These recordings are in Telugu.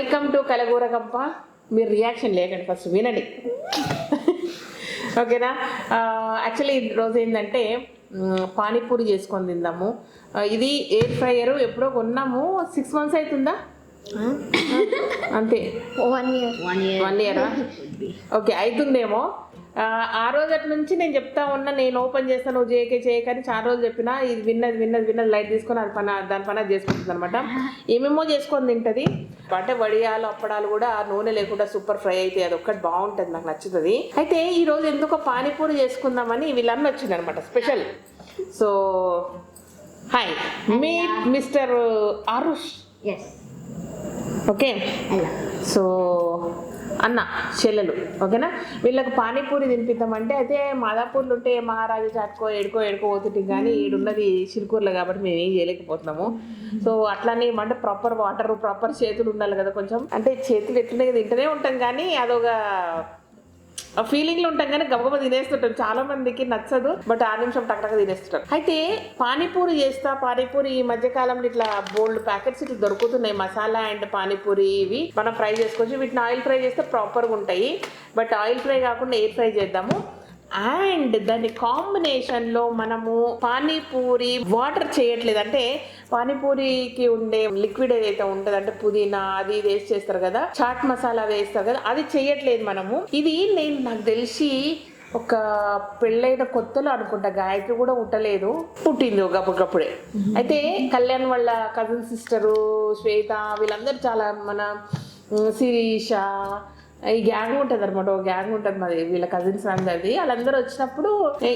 Welcome to Kalagooragampa. మీరు రియాక్షన్ లేకండి, ఫస్ట్ వినండి. ఓకేనా? యాక్చువల్లీ ఈరోజు ఏంటంటే పానీపూరి చేసుకొని తిందాము. ఇది ఎయిర్ ఫ్రైయర్ ఎప్పుడో కొన్నాము, 6 months అవుతుందా? అంతే, 1 year. ఓకే, అవుతుందేమో. ఆ రోజు అటు నుంచి నేను చెప్తా ఉన్నా, నేను ఓపెన్ చేస్తాను, నువ్వు చేయకని చాలా రోజులు చెప్పినా. ఇది విన్నది లైట్ తీసుకొని దాని పని చేసుకుంటుంది అనమాట. ఏమేమో చేసుకొని తింటుంది. అంటే వడియాలు అప్పడాలు కూడా నూనె లేకుండా సూపర్ ఫ్రై అయితే అది ఒక్కటి బాగుంటుంది, నాకు నచ్చుతుంది. అయితే ఈరోజు ఎందుకో పానీపూరి చేసుకుందామని వీళ్ళన్నీ వచ్చింది అనమాట, స్పెషల్. సో హాయ్, మీ మిస్టర్ ఆరుష్. ఓకే, సో అన్న చెల్లెలు. ఓకేనా? వీళ్ళకి పానీపూరి తినిపిద్దామంటే, అయితే మాదాపూర్లు ఉంటే మహారాజా చాటుకో ఎడుకో పోతుంటే, కానీ ఈడున్నది చిరుకూరులో కాబట్టి మేము ఏం చేయలేకపోతున్నాము. సో అట్లానే అంటే ప్రాపర్ వాటర్, ప్రాపర్ చేతులు ఉండాలి కదా. కొంచెం అంటే చేతులు ఎట్లున్నాయి తింటూనే ఉంటాం, కానీ అదొక ఫీలింగ్లో ఉంటాం, కానీ గబగబ తినేస్తుంటాం. చాలా మందికి నచ్చదు, బట్ 6 నిమిషం టక్టక తినేస్తుంటారు. అయితే పానీపూరి చేస్తా. పానీపూరి ఈ మధ్యకాలంలో ఇట్లా బోల్డ్ ప్యాకెట్స్ ఇట్లా దొరుకుతున్నాయి, మసాలా అండ్ పానీపూరి. ఇవి మనం ఫ్రై చేసుకోవచ్చు. వీటిని ఆయిల్ ఫ్రై చేస్తే ప్రాపర్గా ఉంటాయి, బట్ ఆయిల్ ఫ్రై కాకుండా ఎయిర్ ఫ్రై చేద్దాము. అండ్ దాని కాంబినేషన్లో మనము పానీపూరి వాటర్ చేయట్లేదు, అంటే పానీపూరికి ఉండే లిక్విడ్ ఏదైతే ఉంటుంది, అంటే పుదీనా అది ఇది వేసి చేస్తారు కదా, చాట్ మసాలా వేస్తారు కదా, అది చేయట్లేదు మనము. ఇది నాకు తెలిసి ఒక పెళ్ళైన కొత్తలో అనుకుంటా, గాయత్రి కూడా పుట్టలేదు, పుట్టింది ఒకప్పుడే. అయితే కళ్యాణ్ వాళ్ళ కజిన్ సిస్టరు శ్వేత వీళ్ళందరూ చాలా, మన శిరీష, ఈ గ్యాంగ్ ఉంటుంది అనమాట. ఒక గ్యాంగ్ ఉంటుంది మాది, వీళ్ళ కజిన్స్ అందరిది. వాళ్ళందరూ వచ్చినప్పుడు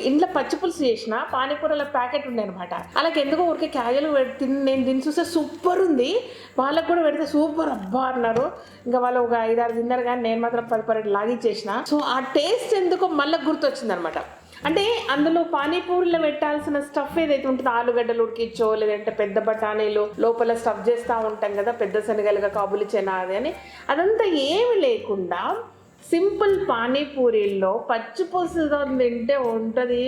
ఇంట్లో పచ్చి పులుసు చేసిన పానీపూరిల ప్యాకెట్ ఉండే అనమాట. అలాగే ఎందుకో ఊరికే క్యాజువల్గా నేను దీన్ని చూస్తే సూపర్ ఉంది, వాళ్ళకు కూడా పెడితే సూపర్ అబ్బా అన్నారు. ఇంకా వాళ్ళు ఒక 5-6 తిన్నారు, కానీ నేను మాత్రం 10 లాగిచ్చేసిన. సో ఆ టేస్ట్ ఎందుకో మళ్ళీ గుర్తొచ్చింది అనమాట. అంటే అందులో పానీపూరిలో పెట్టాల్సిన స్టఫ్ ఏదైతే ఉంటుందో, ఆలుగడ్డలు ఉడికిచ్చో లేదంటే పెద్ద బఠానీలు లోపల స్టఫ్ చేస్తూ ఉంటాం కదా, పెద్ద శనగలుగా కాబులి చెనా అది అని, అదంతా ఏమి లేకుండా సింపుల్ పానీపూరిలో పచ్చి పులుసుతో తింటే ఉంటుంది,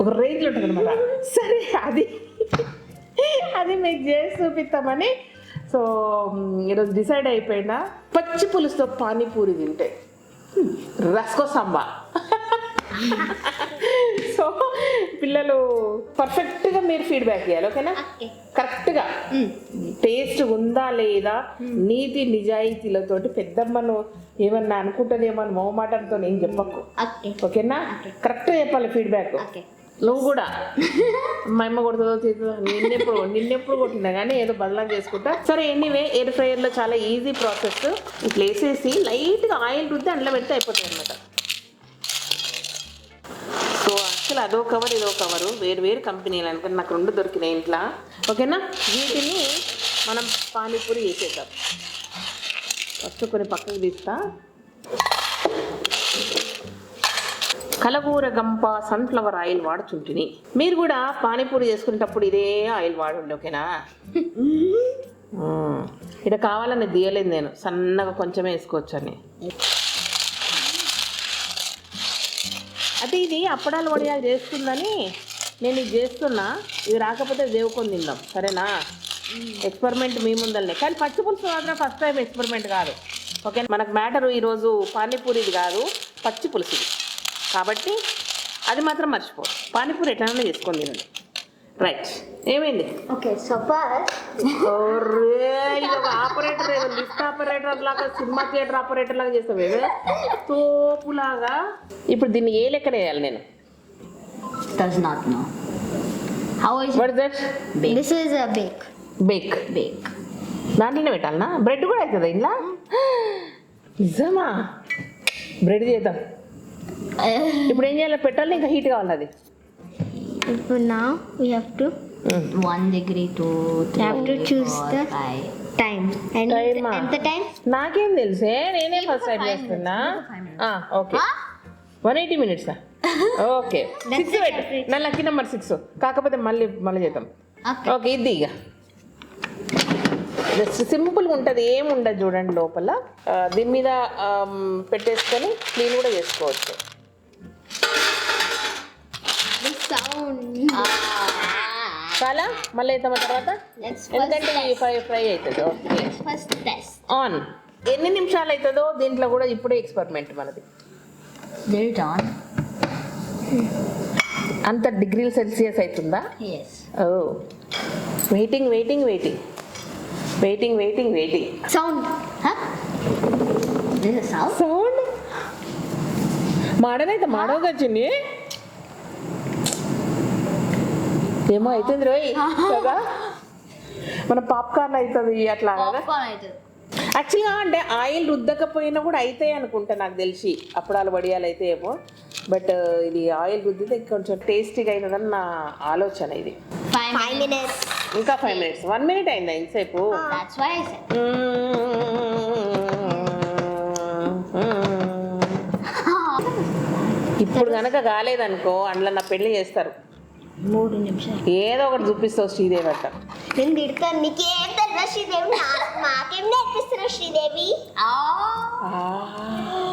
ఒక రేంజ్లో ఉంటుంది అనమాట. సరే, అది మీకు చేసి చూపిస్తామని సో ఈరోజు డిసైడ్ అయిపోయినా, పచ్చి పులుసుతో పానీపూరి తింటే రస్కో సంబా. సో పిల్లలు పర్ఫెక్ట్గా మీరు ఫీడ్బ్యాక్ ఇవ్వాలి, ఓకేనా? కరెక్ట్గా టేస్ట్ ఉందా లేదా, నీతి నిజాయితీలతోటి. పెద్దమ్మను ఏమన్నా అనుకుంటుందేమో అని మొహమాటంతో ఏం చెప్పకు, ఓకేనా? కరెక్ట్గా చెప్పాలి ఫీడ్బ్యాక్. నువ్వు కూడా మా అమ్మ కొడుతుందో తీస్తుందో, నిన్నెప్పుడు కొట్టినా కానీ ఏదో బదలా చేసుకుంటా. సరే, ఎనీవే ఎయిర్ ఫ్రైయర్లో చాలా ఈజీ ప్రాసెస్. ఇట్లా వేసేసి లైట్గా ఆయిల్ రుద్ది అందులో పెడితే అయిపోతుంది అనమాట. సో యాక్చువల్ అదో కవర్ ఇదో కవరు, వేరు కంపెనీలు అనుకుని నాకు 2 దొరికినాయి ఇంట్లో, ఓకేనా? వీటిని మనం పానీపూరి వేసేద్దాం. ఫస్ట్ కొన్ని పక్కకు తీస్తా. కలగూరగంప సన్ఫ్లవర్ ఆయిల్ వాడుచుంటిని. మీరు కూడా పానీపూరి చేసుకునేటప్పుడు ఇదే ఆయిల్ వాడండి, ఓకేనా? ఇక్కడ కావాలని తీయలేదు నేను, సన్నగా కొంచెమే వేసుకోవచ్చు అని. అయితే ఇది అప్పడాలు వడియాలు చేస్తుందని నేను ఇది చేస్తున్నా. ఇది రాకపోతే దేవుకొని తిందాం, సరేనా? ఎక్స్పెరిమెంట్ మీ ముందరనే, కానీ పచ్చి పులుసు మాత్రం ఫస్ట్ టైం ఎక్స్పెరిమెంట్ కాదు, ఓకే? మనకు మ్యాటరు ఈరోజు పానీపూరి ఇది కాదు, పచ్చి పులుసు ఇది కాబట్టి అది మాత్రం మర్చిపో. పానీపూరి ఎట్లనే చేసుకొని తినండి, రైట్? ఏమైంది? ఓకే, సో ఇది ఒక ఆపరేటర్, ఏదో లిఫ్ట్ ఆపరేటర్ లాగా, సినిమా థియేటర్ ఆపరేటర్ లాగా చేస్తావు, తోపులాగా. ఇప్పుడు దీన్ని ఏ లెక్కన వేయాలి నేను? does not know. How is What is that? This is a bake. దాంట్లోనే పెట్టాలనా? బ్రెడ్ కూడా అవుతుందా ఇంట్లో? నిజమా? బ్రెడ్ చేద్దాం. ఇప్పుడు ఏం చేయాలి? పెట్టాలి, ఇంకా హీట్ కావాలి అది. ఇప్పుడు now we have to 1 degree to 3. You have to choose the time. And the time? నాకేం తెలుసే, నేనే ఫస్ట్ టైం చేస్తున్నా. Okay, 180 minutes. ఓకే, 6 పెట్టు. నా లక్కీ నెంబర్ 6, కాకపోతే మళ్ళీ చేద్దాం. ఓకే, ఇది ఇక జస్ట్ సింపుల్గా ఉంటుంది, ఏముండదు. చూడండి లోపల దీని మీద పెట్టేసుకొని క్లీన్ కూడా చేసుకోవచ్చు. చాలా మళ్ళీ అవుతామా తర్వాత ఎందుకంటే ఈ ఫ్రై అవుతుంది ఫస్ట్ టెస్ట్ ఆన్ ఎన్ని నిమిషాలు అవుతుందో దీంట్లో కూడా ఇప్పుడే ఎక్స్పెరిమెంట్ మనది అంత డిగ్రీల సెల్సియస్ అవుతుందా ఓ waiting waiting waiting waiting waiting waiting sound sound మాడనైతే మాడవగా చిన్ని ఏమో అవుతుంది రోయ్ కదా మన పాప్కార్న్ అవుతుంది అట్లా కదా యాక్చువల్గా అంటే ఆయిల్ రుద్దకపోయినా కూడా అవుతాయి అనుకుంటా నాకు తెలిసి అప్పడాలు వడియాలు అయితే ఏమో బట్ ఇది ఆయిల్ రుద్దితే కొంచెం టేస్టీగా అవుతుందని నా ఆలోచన ఇది 5 minutes ఇంకా 5 minutes 1 minute అయిందా ఇంతసేపు ఇప్పుడు కనుక కాలేదనుకో అందులో నా పెళ్లి చేస్తారు 3 నిమిషాలు ఏదో ఒకటి చూపిస్తావు శ్రీదేవి అంట నేను తిడతాను నీకేం తెలుసా శ్రీదేవి మాకేం నేర్పిస్తున్నా శ్రీదేవి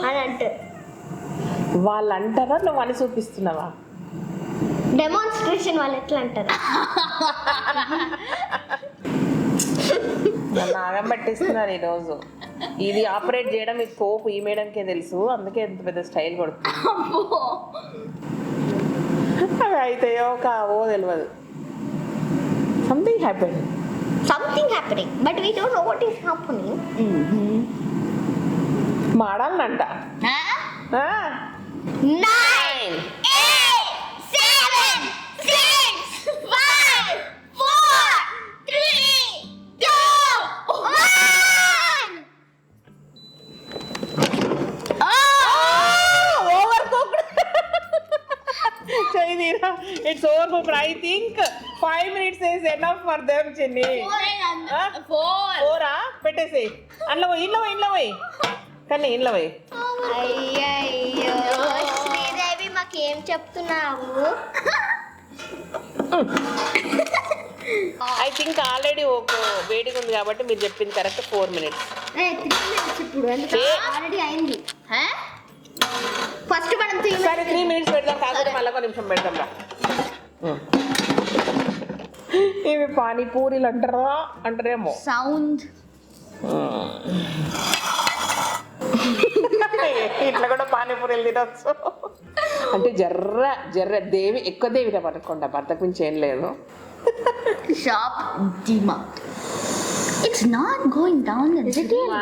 అని అంటారు వాళ్ళు అంటారా నువ్వు అని చూపిస్తున్నావా డెమాన్స్ట్రేషన్ వాళ్ళు ఎట్లా అంటారు నన్ను ఆగం పట్టిస్తున్నారు ఈరోజు ఇది ఆపరేట్ చేయడం ఈ తోపు ఈ మేడంకే తెలుసు అందుకే ఎంత పెద్ద స్టైల్ కొడుతుంది అవి అయితాయో కావో తెలియదు something happening but we don't know what is happening మాడాలనంట 9 8 7 6 5 4 3 It's overcooked. I think 5 minutes is enough for them, Chinni. 4 పెట్టేసి అందులో పోయి కానీ ఇంట్లో పోయి అయ్యయ్యో శ్రీదేవి మాకేం చెప్తున్నావు ఐ థింక్ ఆల్రెడీ ఒక వేడిగా ఉంది కాబట్టి మీరు చెప్పింది కరెక్ట్ 4 minutes ఇప్పుడు ఆల్రెడీ అయింది ఫస్ట్ మనం సరే 3 minutes పెడదాం కాకపోతే మళ్ళీ ఒక నిమిషం పెడదాం రా ఇవి పానీపూరీలు అంటారేమో సౌండ్ ఇట్లా కూడా పానీపూరీలు తినొచ్చు అంటే జర్ర దేవి ఎక్కువ దేవిగా పట్టుకోండి భర్తకు మించి ఏం లేదు షాప్ డిమా ఇట్స్ నాట్ గోయింగ్ డౌన్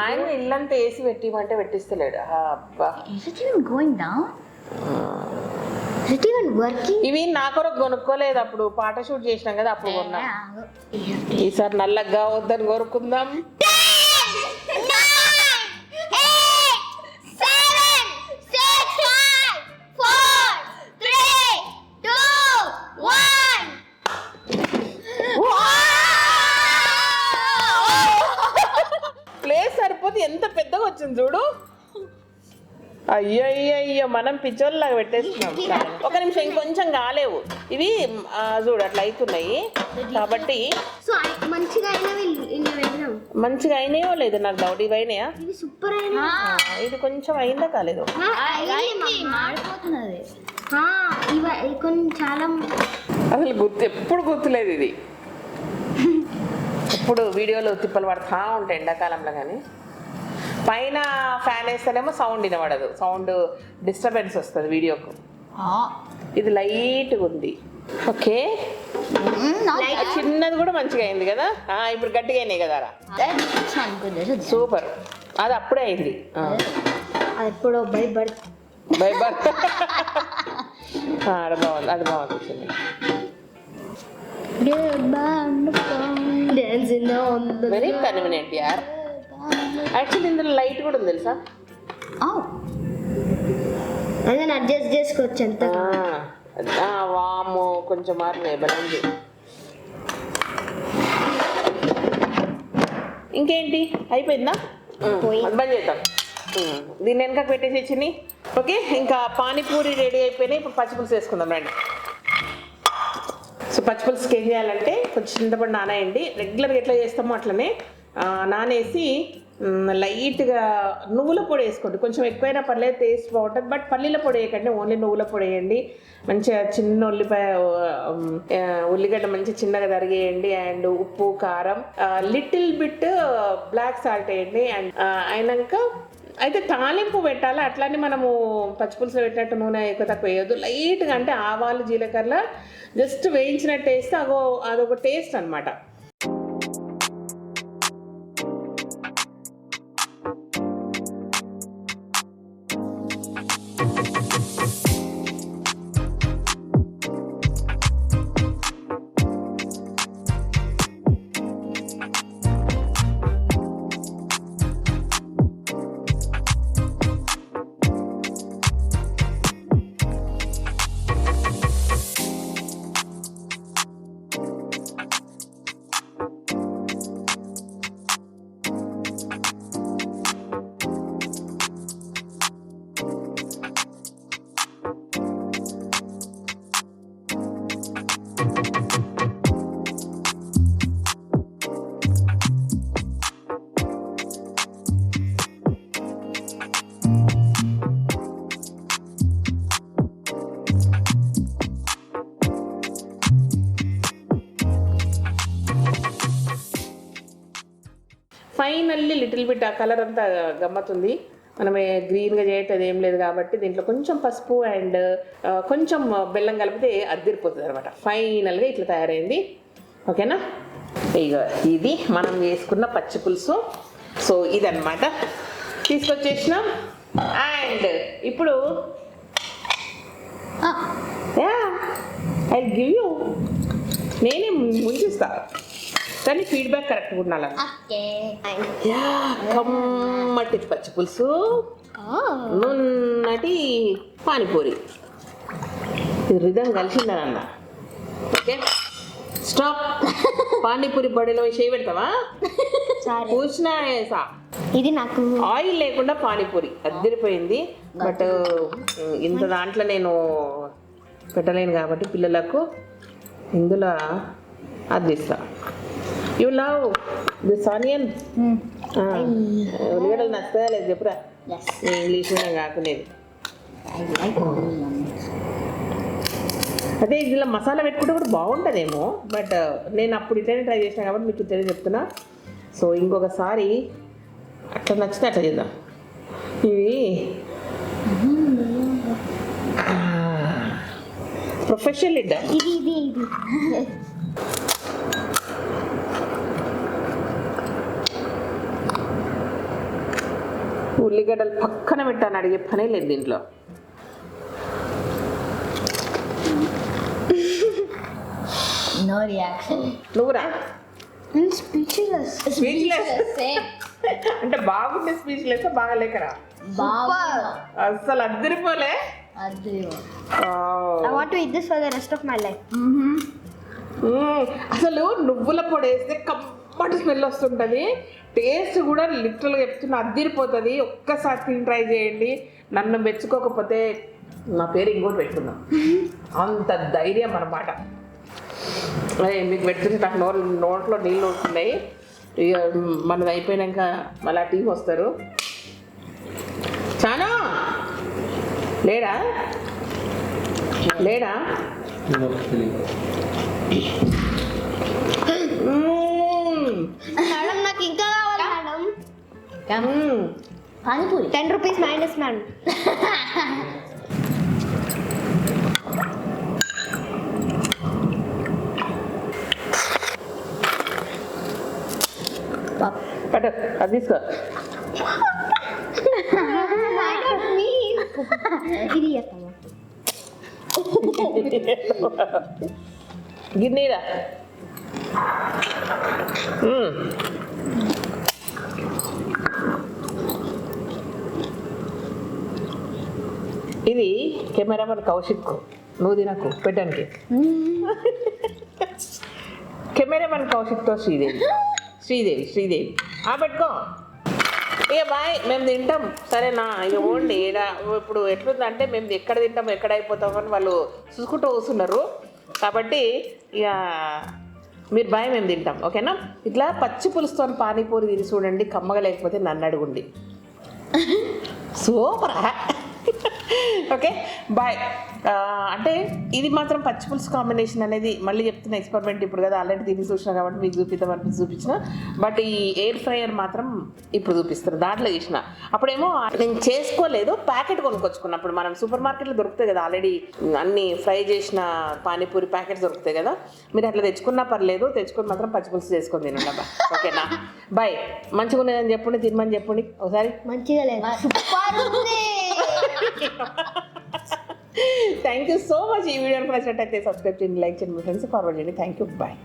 ఆయన ఇల్లంతా వేసి పెట్టిమంటే పెట్టిస్తలేడు అబ్బా గోయింగ్ డౌన్ వర్కింగ్ ఇవి నా కొరకు కొనుక్కోలేదు అప్పుడు పాట షూట్ చేసినాం కదా అప్పుడు కొన్నా ఈసారి నల్లగా వద్దని కోరుకుందాం 9 సరిపోతే ఎంత పెద్దగా వచ్చింది చూడు అయ్యో మనం పిచ్చోళ్ళలాగా పెట్టేస్తున్నాం ఒక నిమిషం ఇంకొంచెం కాలేవు ఇవి చూడు అట్లా అవుతున్నాయి కాబట్టి మంచిగా అయినాయో లేదు నాకు డౌట్ ఇవి అయినాయా ఇది కొంచెం అయిందా కాలేదు అసలు ఎప్పుడు గుర్తులేదు ఇది ఎప్పుడు వీడియోలో తిప్పలు పడతా ఉంటాయి ఎండాకాలంలో కానీ పైన ఫ్యాన్ వేస్తేనేమో సౌండ్ వినబడదు సౌండ్ డిస్టర్బెన్స్ వస్తుంది వీడియోకు ఇది లైట్గా ఉంది ఓకే చిన్నది కూడా మంచిగా అయింది కదా ఇప్పుడు గట్టిగా అయినాయి కదా సూపర్ అది అప్పుడే అయింది ఎప్పుడో బై బర్త్ అది బాగుంది అది బాగుంది వెరీ కన్వీనియంట్ యార్ యాక్చువల్లీ ఇందులో లైట్ కూడా ఉంది తెలుసా అదే అడ్జస్ట్ చేసుకోవచ్చు ఎంత వాము కొంచెం మారినాయి బలంది ఇంకేంటి అయిపోయిందా బంద్ చేద్దాం దీన్ని వెనక పెట్టేసి చిన్ని ఓకే ఇంకా పానీపూరి రెడీ అయిపోయినాయి ఇప్పుడు పచ్చిపులుసు వేసుకుందాం రండి సో పచ్చిపులుసుకి ఏం చేయాలంటే కొంచెం చింతపండు నానేయండి రెగ్యులర్గా ఎట్లా చేస్తామో అట్లనే నానేసి లైట్గా నువ్వుల పొడి వేసుకోండి, కొంచెం ఎక్కువైనా పర్లేదు, టేస్ట్ బాగుంటుంది. బట్ పల్లీల పొడి వేయకండి, ఓన్లీ నువ్వుల పొడి వేయండి. మంచిగా చిన్న ఉల్లిగడ్డ మంచి చిన్నగా తరిగేయండి. అండ్ ఉప్పు, కారం, లిటిల్ బిట్ బ్లాక్ సాల్ట్ వేయండి. అండ్ అయినాక అయితే తాలింపు పెట్టాలి. అట్లానే మనము పచ్చిపులుసు పెట్టినట్టు నూనె ఎక్కువ తక్కువ వేయద్దు. లైట్గా అంటే ఆవాలు, జీలకర్ర జస్ట్ వేయించినట్టు వేస్తే అదొక టేస్ట్ అనమాట. ఫైనల్లీ లిటిల్ బిట్ ఆ కలర్ అంతా గమ్మతుంది. మనం గ్రీన్గా చేయటం ఏం లేదు కాబట్టి దీంట్లో కొంచెం పసుపు అండ్ కొంచెం బెల్లం కలిపితే అద్దిరిపోతుంది అనమాట. ఫైనల్గా ఇట్లా తయారైంది. ఓకేనా, ఇక ఇది మనం చేసుకున్న పచ్చి పులుసు. సో ఇదన్నమాట తీసుకొచ్చేసినాం. అండ్ ఇప్పుడు ఐ గివ్ యూ, నేనే ముంచిస్తా కానీ ఫీడ్బ్యాక్ కరెక్ట్గా ఉండాలి. కమ్మటి పచ్చి పులుసు, నున్నటి పానీపూరి, రిధం కలిసిందనన్న. Okay stop. పానీపూరి బడిలో చేయి పెడతావా? పూసినా వేసా. ఇది నాకు ఆయిల్ లేకుండా పానీపూరి అద్దరిపోయింది. బట్ ఇంత దాంట్లో నేను పెట్టలేను కాబట్టి పిల్లలకు ఇందులో అద్దిస్తా. You love this onion. ఉల్లిగడ్డలు నచ్చుతాయా లేదు చెప్పురా, ఇంగ్లీష్లోనే కాకునేది. అదే ఇందులో మసాలా పెట్టుకుంటే కూడా బాగుంటుందేమో, బట్ నేను అప్పుడు ఇట్లనే ట్రై చేసినా కాబట్టి మీకు ఇట్లనే చెప్తున్నా. సో ఇంకొకసారి అట్లా నచ్చితే అట్లా చేద్దాం. ఇవి ప్రొఫెషనల్ ఇద్దా. ఉల్లిగడ్డలు పక్కన పెట్టాను, అడిగే పనే లేదు దీంట్లో. No reaction. నువ్వురా స్పీచ్లెస్. అంటే బాగుండే స్పీచ్లెస్, బాగా లేకరా అసలు అద్దరిపోలే. I want to eat this for the rest of my life. అసలు నువ్వుల పొడి వేస్తే కమ్మటి స్మెల్ వస్తుంటుంది. టేస్ట్ కూడా లిటరల్గా చెప్తున్నా అద్దరిపోతుంది. ఒక్కసారి తిని ట్రై చేయండి. నన్ను మెచ్చుకోకపోతే నా పేరు ఇంకోటి పెట్టుకుందాం. అంత ధైర్యం అన్నమాట. మీకు పెడుతుంటే నాకు నోట్లో నీళ్ళు ఉంటున్నాయి. ఇక మనది అయిపోయాక మళ్ళీ టీం వస్తారు. చాలా లేడా మేడం నాకు ఇంకా కావాలి madam. Panipuri 10 rupees minus madam. పట్టు అది తీసుకో. ఇది చేస్తామా గిన్నీరా. ఇది కెమెరామన్ కౌశిక్, నువ్వు తినకు పెట్టడానికి. కెమెరామన్ కౌశిక్తో శ్రీదేవి పెట్టుకో. ఇక బాయ్, మేము తింటాం సరేనా. ఇక ఓండి ఇప్పుడు ఎట్లుందంటే మేము ఎక్కడ తింటాం ఎక్కడ అయిపోతాం అని వాళ్ళు చూసుకుంటూ కూర్చున్నారు. కాబట్టి ఇక మీరు భయం మేము తింటాం. ఓకేనా? ఇట్లా పచ్చి పులుసుతో పానీపూరి తిని చూడండి, కమ్మగా లేకపోతే నన్ను అడుగుండి. సూపర్. Okay bye. అంటే ఇది మాత్రం పచ్చి పులుసు కాంబినేషన్ అనేది మళ్ళీ చెప్తున్న ఎక్స్పెరిమెంట్ ఇప్పుడు కదా, ఆల్రెడీ తిని చూసినా కాబట్టి మీకు చూపించిన. బట్ ఈ ఎయిర్ ఫ్రైయర్ మాత్రం ఇప్పుడు చూపిస్తారు. దాంట్లో చేసిన అప్పుడేమో నేను చేసుకోలేదు, ప్యాకెట్ కొనుక్కొచ్చుకున్నప్పుడు మనం సూపర్ మార్కెట్లో దొరుకుతాయి కదా ఆల్రెడీ అన్ని ఫ్రై చేసిన పానీపూరి ప్యాకెట్స్ దొరుకుతాయి కదా, మీరు అట్లా తెచ్చుకున్నా పర్లేదు, తెచ్చుకొని మాత్రం పచ్చి పులుసు చేసుకొని తినండి. అబ్బా ఓకేనా? బాయ్. మంచిగా ఉన్నదని చెప్పండి, తినమని చెప్పండి ఒకసారి. మంచిగా లేదు, సూపర్ ఉంది. Thank you so much. ఈ వీడియోకి నచ్చినట్టయితే సబ్స్క్రైబ్ చేయండి, లైక్ చేయండి, మీ ఫ్రెండ్స్ ఫార్వర్డ్ చేయండి. Thank you. బాయ్.